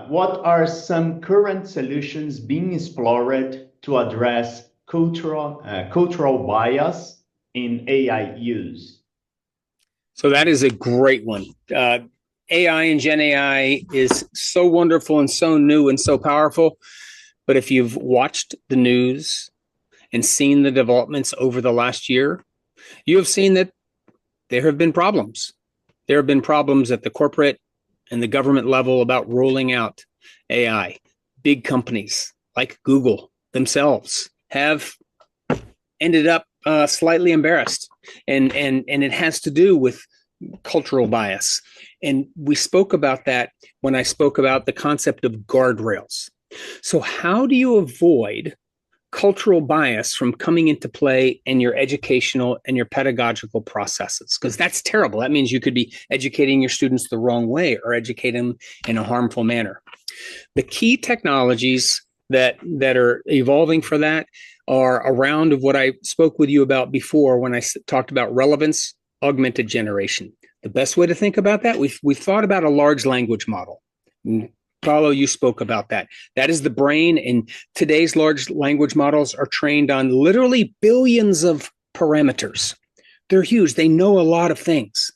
What are some current solutions being explored to address cultural bias in AI use? So that is a great one. AI and Gen AI is so wonderful and so new and so powerful. But if you've watched the news and seen the developments over the last year, you have seen that there have been problems. There have been problems at the corporate and the government level about rolling out AI. Big companies like Google themselves have ended up slightly embarrassed, and it has to do with cultural bias. And we spoke about that when I spoke about the concept of guardrails. So how do you avoid cultural bias from coming into play in your educational and your pedagogical processes? Because that's terrible. That means you could be educating your students the wrong way or educating them in a harmful manner. The key technologies that are evolving for that are around of what I spoke with you about before when I talked about relevance augmented generation. The best way to think about that, we've thought about a large language model. Paulo, you spoke about that. That is the brain, and today's large language models are trained on literally billions of parameters. They're huge. They know a lot of things.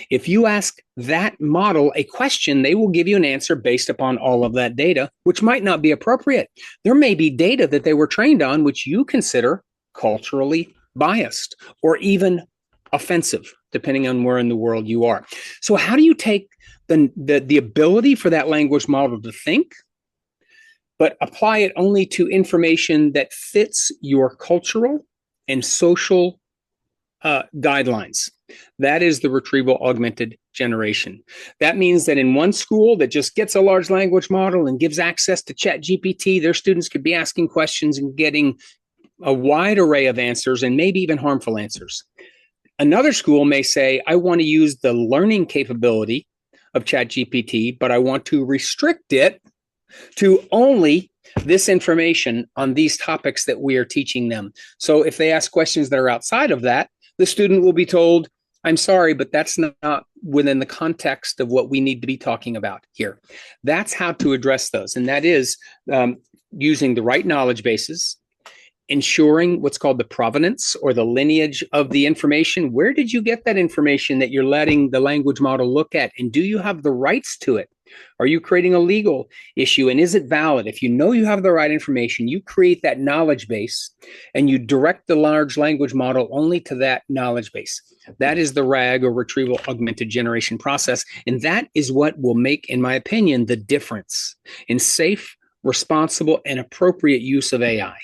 If you ask that model a question, they will give you an answer based upon all of that data, which might not be appropriate. There may be data that they were trained on which you consider culturally biased or even offensive, depending on where in the world you are. So how do you take the ability for that language model to think, but apply it only to information that fits your cultural and social guidelines? That is the retrieval augmented generation. That means that in one school that just gets a large language model and gives access to ChatGPT, their students could be asking questions and getting a wide array of answers and maybe even harmful answers. Another school may say, I want to use the learning capability of ChatGPT, but I want to restrict it to only this information on these topics that we are teaching them. So if they ask questions that are outside of that, the student will be told, I'm sorry, but that's not within the context of what we need to be talking about here. That's how to address those. And that is using the right knowledge bases, ensuring what's called the provenance or the lineage of the information. Where did you get that information that you're letting the language model look at? And do you have the rights to it? Are you creating a legal issue? And is it valid? If you know you have the right information, you create that knowledge base and you direct the large language model only to that knowledge base. That is the RAG, or retrieval augmented generation process. And that is what will make, in my opinion, the difference in safe, responsible, and appropriate use of AI.